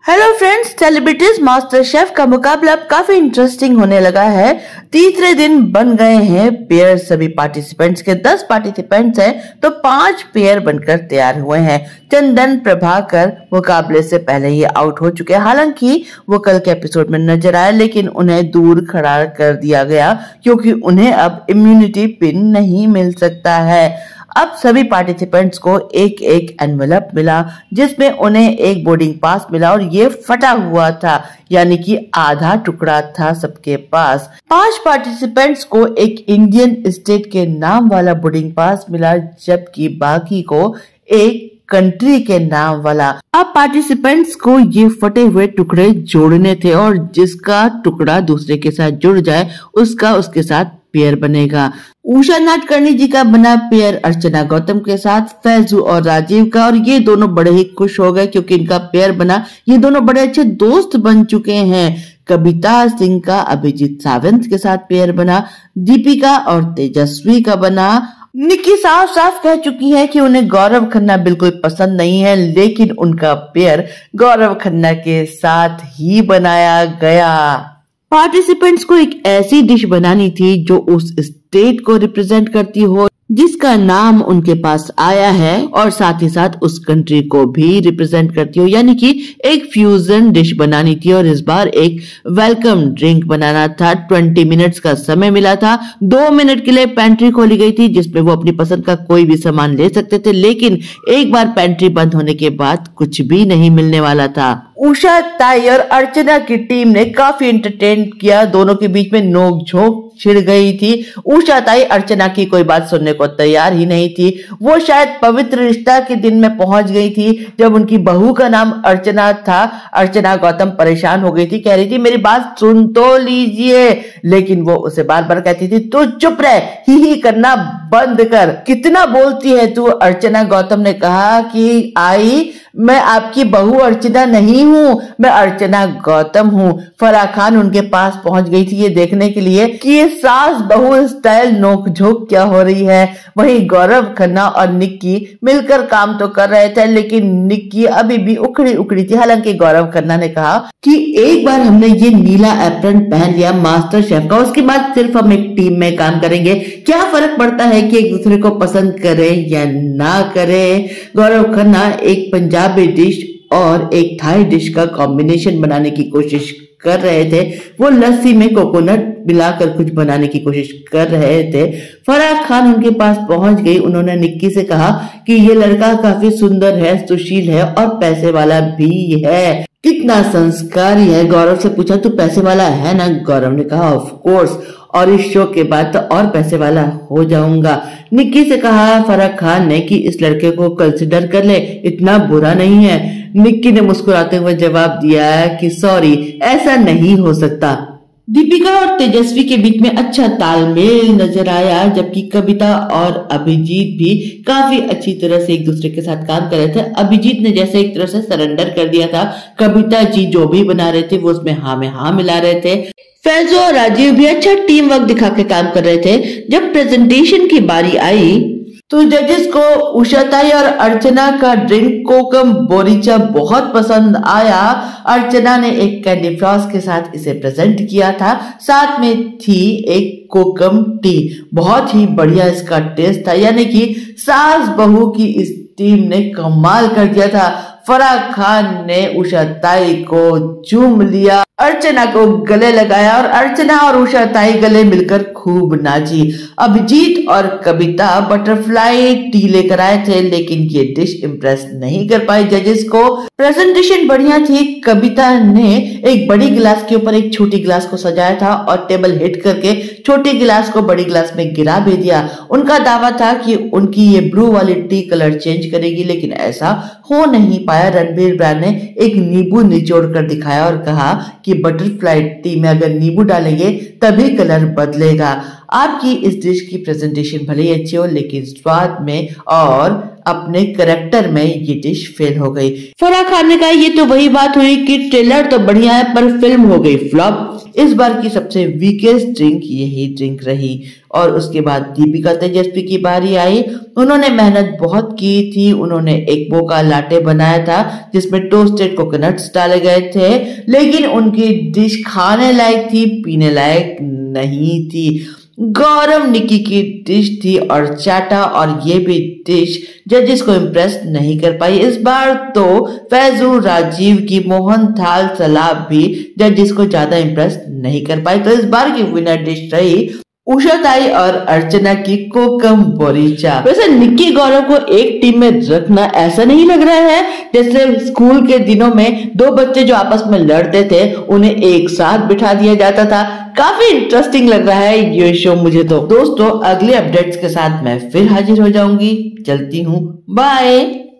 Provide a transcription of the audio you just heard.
Hello friends, celebrities master chef का मुकाबला अब काफी इंटरेस्टिंग होने लगा है। तीसरे दिन बन गए हैं पेयर। सभी पार्टिसिपेंट्स के 10 पार्टिसिपेंट्स हैं तो 5 पेयर बनकर तैयार हुए हैं। चंदन प्रभाकर मुकाबले से ही ये आउट हो चुके हैं। हालांकि वो कल के एपिसोड में नजर आए, लेकिन उन्हें दूर खड़ा कर दिया गया क्योंकि उन्हें अब इम्यूनिटी पिन नहीं मिल सकता है। अब सभी पार्टिसिपेंट्स को एक एक एनवेलप मिला जिसमें उन्हें एक बोर्डिंग पास मिला और ये फटा हुआ था, यानी कि आधा टुकड़ा था सबके पास। 5 पार्टिसिपेंट्स को एक इंडियन स्टेट के नाम वाला बोर्डिंग पास मिला, जबकि बाकी को एक कंट्री के नाम वाला। अब पार्टिसिपेंट्स को ये फटे हुए टुकड़े जोड़ने थे और जिसका टुकड़ा दूसरे के साथ जुड़ जाए उसका उसके साथ पेयर बनेगा। उषा नाडकर्णी जी का बना पेयर अर्चना गौतम के साथ, फैजू और राजीव का, और ये दोनों बड़े ही खुश हो गए क्योंकि इनका पेयर बना। ये दोनों बड़े अच्छे दोस्त बन चुके हैं। कविता सिंह का अभिजीत सावंत के साथ पेयर बना। दीपिका और तेजस्वी का बना। निक्की साफ साफ कह चुकी है कि उन्हें गौरव खन्ना बिल्कुल पसंद नहीं है, लेकिन उनका पेयर गौरव खन्ना के साथ ही बनाया गया। पार्टिसिपेंट्स को एक ऐसी डिश बनानी थी जो उस स्टेट को रिप्रेजेंट करती हो जिसका नाम उनके पास आया है, और साथ ही साथ उस कंट्री को भी रिप्रेजेंट करती हो, यानी कि एक फ्यूजन डिश बनानी थी। और इस बार एक वेलकम ड्रिंक बनाना था। 20 मिनट्स का समय मिला था। 2 मिनट के लिए पेंट्री खोली गई थी जिसमें वो अपनी पसंद का कोई भी सामान ले सकते थे, लेकिन एक बार पेंट्री बंद होने के बाद कुछ भी नहीं मिलने वाला था। उषा ताई और अर्चना की टीम ने काफी एंटरटेन किया। दोनों के बीच में नोक झोंक छिड़ गई थी। उषा ताई अर्चना की कोई बात सुनने को तैयार ही नहीं थी। वो शायद पवित्र रिश्ता के दिन में पहुंच गई थी जब उनकी बहू का नाम अर्चना था। अर्चना गौतम परेशान हो गई थी, कह रही थी मेरी बात सुन तो लीजिए, लेकिन वो उसे बार बार कहती थी तू चुप रह, ही करना बंद कर, कितना बोलती है तू। अर्चना गौतम ने कहा कि आई मैं आपकी बहू अर्चना नहीं हूँ, मैं अर्चना गौतम हूँ। फराह खान उनके पास पहुंच गई थी ये देखने के लिए कि ये सास बहू स्टाइल नोकझोंक क्या हो रही है। वहीं गौरव खन्ना और निक्की मिलकर काम तो कर रहे थे, लेकिन निक्की अभी भी उखड़ी उखड़ी थी। हालांकि गौरव खन्ना ने कहा कि एक बार हमने ये नीला एप्रन पहन लिया मास्टर शेफ का, उसके बाद सिर्फ हम एक टीम में काम करेंगे। क्या फर्क पड़ता है कि एक दूसरे को पसंद करे या ना करे। गौरव खन्ना एक पंजाबी डिश और एक थाई डिश का कॉम्बिनेशन बनाने की कोशिश कर रहे थे। वो लस्सी में कोकोनट मिलाकर कुछ बनाने की कोशिश कर रहे थे। फराह खान उनके पास पहुंच गई। उन्होंने निक्की से कहा कि ये लड़का काफी सुंदर है, सुशील है और पैसे वाला भी है। कितना संस्कारी है। गौरव से पूछा तू पैसे वाला है ना? गौरव ने कहा ऑफ कोर्स, और इस शो के बाद तो और पैसे वाला हो जाऊंगा। निक्की से कहा फराह खान ने कि इस लड़के को कंसिडर कर ले, इतना बुरा नहीं है। निक्की ने मुस्कुराते हुए जवाब दिया कि सॉरी, ऐसा नहीं हो सकता। दीपिका और तेजस्वी के बीच में अच्छा तालमेल नजर आया, जबकि कविता और अभिजीत भी काफी अच्छी तरह से एक दूसरे के साथ काम कर रहे थे। अभिजीत ने जैसे एक तरह से सरेंडर कर दिया था। कविता जी जो भी बना रहे थे वो उसमें हाँ में हाँ मिला रहे थे। फैजू और राजीव भी अच्छा टीम वर्क दिखा के काम कर रहे थे। जब प्रेजेंटेशन की बारी आई तो जजेस को उषा ताई और अर्चना का ड्रिंक कोकम बोरीचा बहुत पसंद आया। अर्चना ने एक कैंडी फ्लॉस के साथ इसे प्रेजेंट किया था, साथ में थी एक कोकम टी। बहुत ही बढ़िया इसका टेस्ट था, यानी कि सास बहू की इस टीम ने कमाल कर दिया था। फराह खान ने उषा ताई को चूम लिया, अर्चना को गले लगाया और अर्चना और उषा ताई गले मिलकर खूब नाची। अभिजीत और कविता बटरफ्लाई टी लेकर आए थे, लेकिन ये डिश इम्प्रेस नहीं कर पाई जजेस को। प्रेजेंटेशन बढ़िया थी। कविता ने एक बड़ी गिलास के ऊपर एक छोटी गिलास को सजाया था और टेबल हिट करके छोटी गिलास को बड़ी गिलास में गिरा भी दिया। उनका दावा था कि उनकी ये ब्लू वाली टी कलर चेंज करेगी, लेकिन ऐसा हो नहीं पाया। रणबीर ब्रांड ने एक नींबू निचोड़ कर दिखाया और कहा कि बटरफ्लाई टी में अगर नींबू डालेंगे तभी कलर बदलेगा। आपकी इस डिश की प्रेजेंटेशन भले ही अच्छी हो, लेकिन स्वाद में और अपने करेक्टर में ये डिश फेल हो गई। फराह खान ने कहा ये तो वही बात हुई कि ट्रेलर तो बढ़िया है पर फिल्म हो गई फ्लॉप। इस बार की सबसे वीकेस्ट ड्रिंक यही ड्रिंक रही। और उसके बाद दीपिका तेजस्वी की बारी आई। उन्होंने मेहनत बहुत की थी। उन्होंने एक बोका लाटे बनाया था जिसमें टोस्टेड कोकोनट्स डाले गए थे, लेकिन उनकी डिश खाने लायक थी, पीने लायक नहीं थी। गौरव निक्की की डिश थी और चाटा, और ये भी डिश जजेस को इम्प्रेस नहीं कर पाई। इस बार तो फैजू, राजीव की मोहन थाल सलाद भी जजेस को ज्यादा इम्प्रेस नहीं कर पाई। तो इस बार की विनर डिश रही उषा ताई और अर्चना की कोकम बोरीचा। वैसे निक्की गौरव को एक टीम में रखना ऐसा नहीं लग रहा है जैसे स्कूल के दिनों में दो बच्चे जो आपस में लड़ते थे उन्हें एक साथ बिठा दिया जाता था। काफी इंटरेस्टिंग लग रहा है ये शो मुझे। तो दोस्तों अगले अपडेट्स के साथ मैं फिर हाजिर हो जाऊंगी। चलती हूँ, बाय।